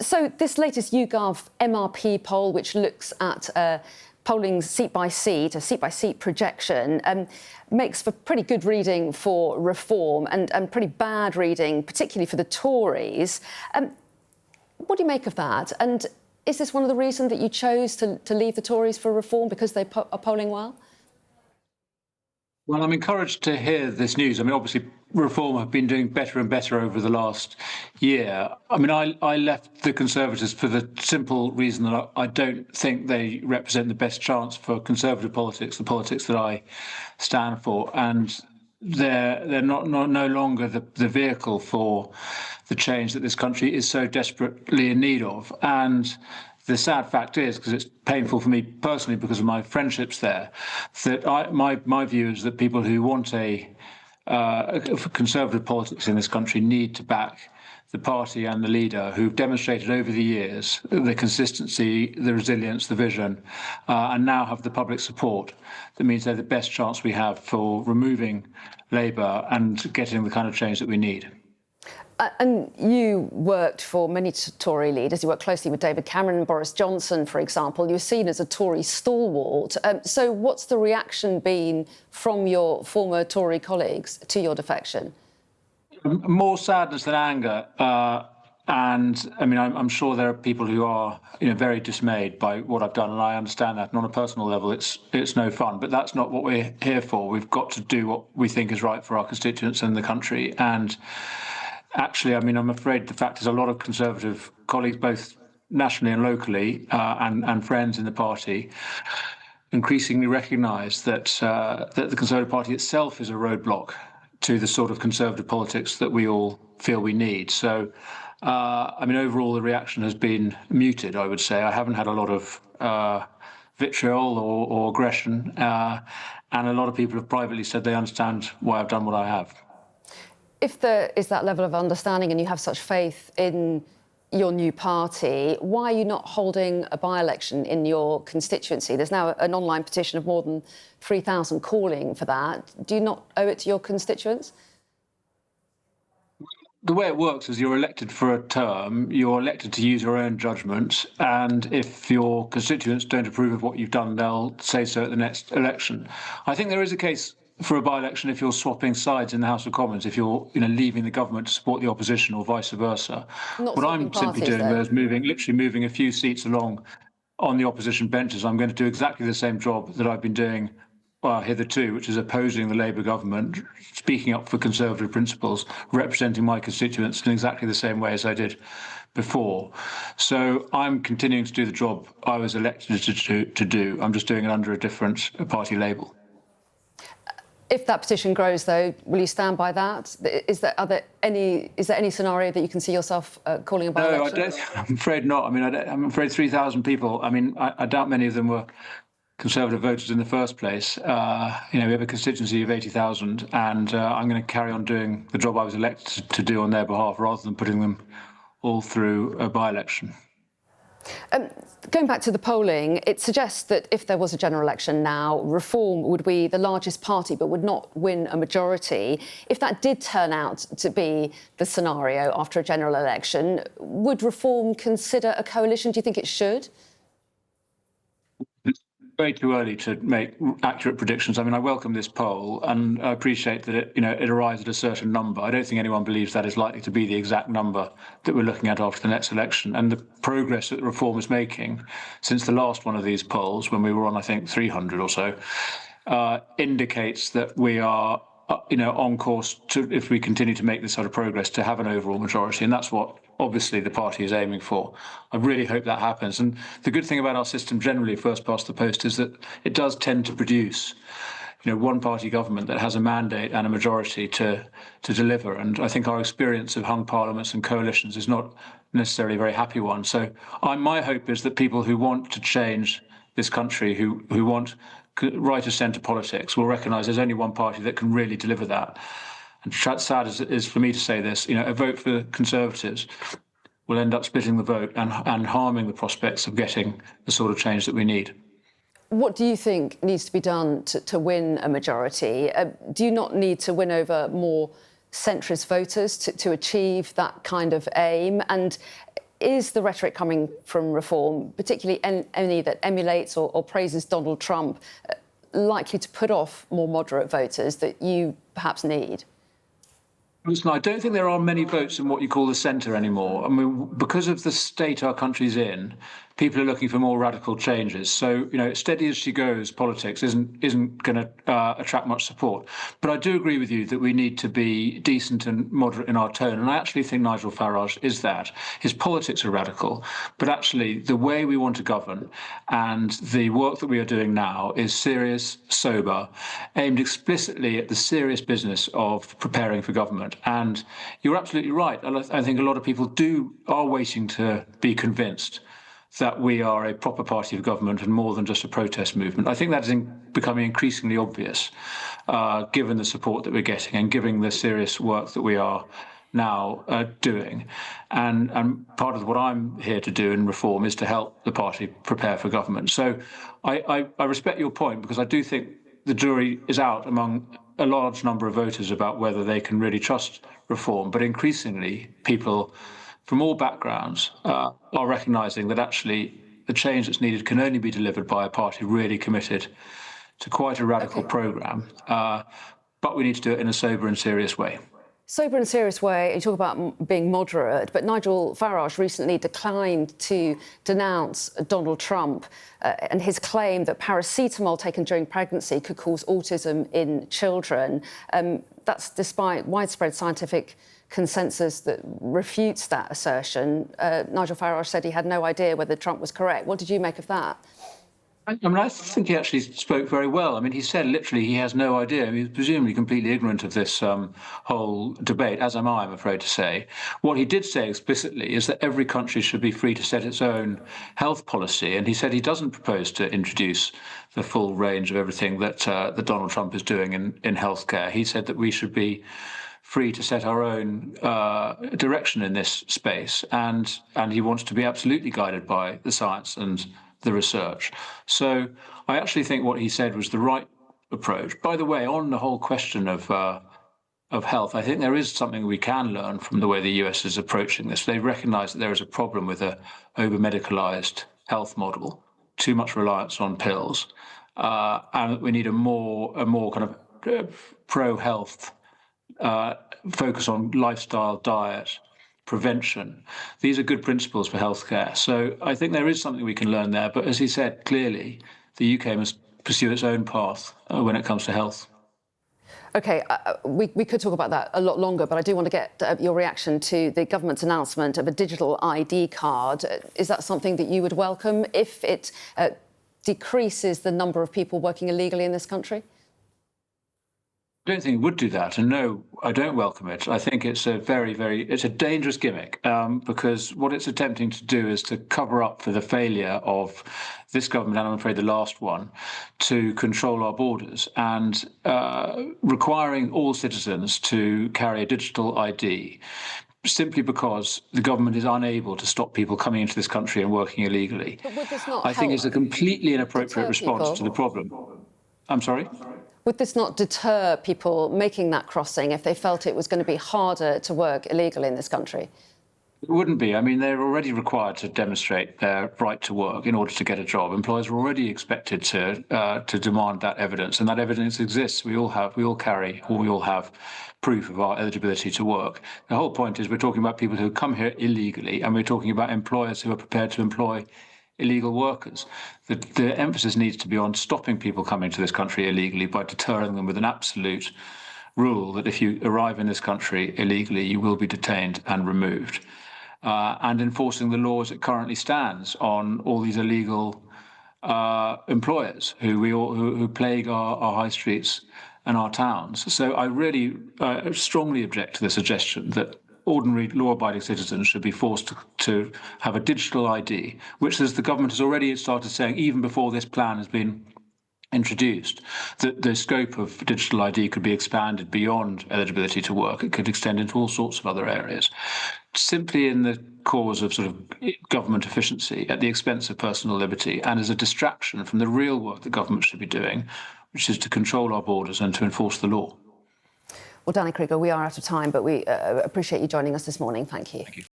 So this latest YouGov MRP poll, which looks at polling seat by seat, a seat-by-seat projection, makes for pretty good reading for Reform and pretty bad reading, particularly for the Tories. What do you make of that? And is this one of the reasons that you chose to leave the Tories for Reform, because they are polling well? Well, I'm encouraged to hear this news. I mean, obviously, Reform have been doing better and better over the last year. I mean, I left the Conservatives for the simple reason that I don't think they represent the best chance for Conservative politics, the politics that I stand for, and they're no longer the vehicle for the change that this country is so desperately in need of. And the sad fact is, because it's painful for me personally because of my friendships there, that my view is that people who want conservative politics in this country need to back the party and the leader who've demonstrated over the years the consistency, the resilience, the vision, and now have the public support. That means they're the best chance we have for removing Labour and getting the kind of change that we need. And you worked for many Tory leaders. You worked closely with David Cameron and Boris Johnson, for example. You were seen as a Tory stalwart. So what's the reaction been from your former Tory colleagues to your defection? More sadness than anger. And I mean, I'm sure there are people who are, very dismayed by what I've done, and I understand that. And on a personal level, it's no fun. But that's not what we're here for. We've got to do what we think is right for our constituents and the country. And actually, I mean, I'm afraid the fact is a lot of Conservative colleagues, both nationally and locally, and friends in the party, increasingly recognise that the Conservative Party itself is a roadblock to the sort of Conservative politics that we all feel we need. So, I mean, overall, the reaction has been muted, I would say. I haven't had a lot of vitriol or aggression, and a lot of people have privately said they understand why I've done what I have. If there is that level of understanding and you have such faith in your new party, why are you not holding a by-election in your constituency? There's now an online petition of more than 3,000 calling for that. Do you not owe it to your constituents? The way it works is you're elected for a term, you're elected to use your own judgment, and if your constituents don't approve of what you've done, they'll say so at the next election. I think there is a case for a by-election if you're swapping sides in the House of Commons, if you're leaving the government to support the opposition or vice versa. What I'm simply doing there is literally moving a few seats along on the opposition benches. I'm going to do exactly the same job that I've been doing hitherto, which is opposing the Labour government, speaking up for Conservative principles, representing my constituents in exactly the same way as I did before. So I'm continuing to do the job I was elected to do. I'm just doing it under a different party label. If that petition grows, though, will you stand by that? Is there any scenario that you can see yourself calling a by-election? No, I'm afraid not. I mean, I'm afraid 3,000 people. I mean, I doubt many of them were Conservative voters in the first place. We have a constituency of 80,000, and I'm going to carry on doing the job I was elected to do on their behalf, rather than putting them all through a by-election. Going back to the polling, it suggests that if there was a general election now, Reform would be the largest party but would not win a majority. If that did turn out to be the scenario after a general election, would Reform consider a coalition? Do you think it should? Way too early to make accurate predictions. I mean, I welcome this poll, and I appreciate that it arrives at a certain number. I don't think anyone believes that is likely to be the exact number that we're looking at after the next election. And the progress that Reform is making since the last one of these polls, when we were on, I think, 300 or so, indicates that we are on course to, if we continue to make this sort of progress, to have an overall majority. And that's what obviously the party is aiming for. I really hope that happens. And the good thing about our system generally, first past the post, is that it does tend to produce one party government that has a mandate and a majority to deliver. And I think our experience of hung parliaments and coalitions is not necessarily a very happy one. So my hope is that people who want to change this country, who want right of centre politics, will recognise there's only one party that can really deliver that. And sad as it is for me to say this, a vote for Conservatives will end up splitting the vote and harming the prospects of getting the sort of change that we need. What do you think needs to be done to win a majority? Do you not need to win over more centrist voters to achieve that kind of aim? And Is the rhetoric coming from Reform, particularly any that emulates or praises Donald Trump, likely to put off more moderate voters that you perhaps need? Listen, I don't think there are many votes in what you call the centre anymore. I mean, because of the state our country's in, people are looking for more radical changes. So, steady as she goes politics isn't going to attract much support. But I do agree with you that we need to be decent and moderate in our tone. And I actually think Nigel Farage is that. His politics are radical, but actually the way we want to govern and the work that we are doing now is serious, sober, aimed explicitly at the serious business of preparing for government. And you're absolutely right. I think a lot of people are waiting to be convinced that we are a proper party of government and more than just a protest movement. I think that is becoming increasingly obvious, given the support that we're getting and given the serious work that we are now doing. And part of what I'm here to do in Reform is to help the party prepare for government. So I respect your point, because I do think the jury is out among a large number of voters about whether they can really trust Reform. But increasingly, people from all backgrounds are recognising that actually the change that's needed can only be delivered by a party really committed to quite a radical programme. But we need to do it in a sober and serious way. Sober and serious way, you talk about being moderate, but Nigel Farage recently declined to denounce Donald Trump and his claim that paracetamol taken during pregnancy could cause autism in children. That's despite widespread scientific consensus that refutes that assertion. Nigel Farage said he had no idea whether Trump was correct. What did you make of that? I think he actually spoke very well. I mean, he said literally he has no idea. I mean, he's presumably completely ignorant of this whole debate, as am I, I'm afraid to say. What he did say explicitly is that every country should be free to set its own health policy. And he said he doesn't propose to introduce the full range of everything that Donald Trump is doing in healthcare. He said that we should be free to set our own direction in this space. And he wants to be absolutely guided by the science and the research. So I actually think what he said was the right approach. By the way, on the whole question of health, I think there is something we can learn from the way the US is approaching this. They recognise that there is a problem with a over-medicalised health model, too much reliance on pills, and that we need a more kind of pro-health focus on lifestyle, diet, prevention. These are good principles for healthcare. So I think there is something we can learn there. But as he said, clearly, the UK must pursue its own path when it comes to health. OK, we could talk about that a lot longer, but I do want to get your reaction to the government's announcement of a digital ID card. Is that something that you would welcome if it decreases the number of people working illegally in this country? I don't think it would do that, and no, I don't welcome it. I think it's a it's a dangerous gimmick, because what it's attempting to do is to cover up for the failure of this government, and I'm afraid the last one, to control our borders, and requiring all citizens to carry a digital ID simply because the government is unable to stop people coming into this country and working illegally. But would this not I think it's a completely inappropriate response to the problem. I'm sorry? Would this not deter people making that crossing if they felt it was going to be harder to work illegally in this country? It wouldn't be. I mean, they're already required to demonstrate their right to work in order to get a job. Employers are already expected to demand that evidence, and that evidence exists. We all have proof of our eligibility to work. The whole point is we're talking about people who come here illegally, and we're talking about employers who are prepared to employ illegal workers. The emphasis needs to be on stopping people coming to this country illegally by deterring them with an absolute rule that if you arrive in this country illegally, you will be detained and removed, and enforcing the law as it currently stands on all these illegal employers who plague our high streets and our towns. So I really strongly object to the suggestion that ordinary law-abiding citizens should be forced to have a digital ID, which, as the government has already started saying, even before this plan has been introduced, that the scope of digital ID could be expanded beyond eligibility to work. It could extend into all sorts of other areas, simply in the cause of sort of government efficiency at the expense of personal liberty, and as a distraction from the real work that government should be doing, which is to control our borders and to enforce the law. Well, Danny Kruger, we are out of time, but we appreciate you joining us this morning. Thank you. Thank you.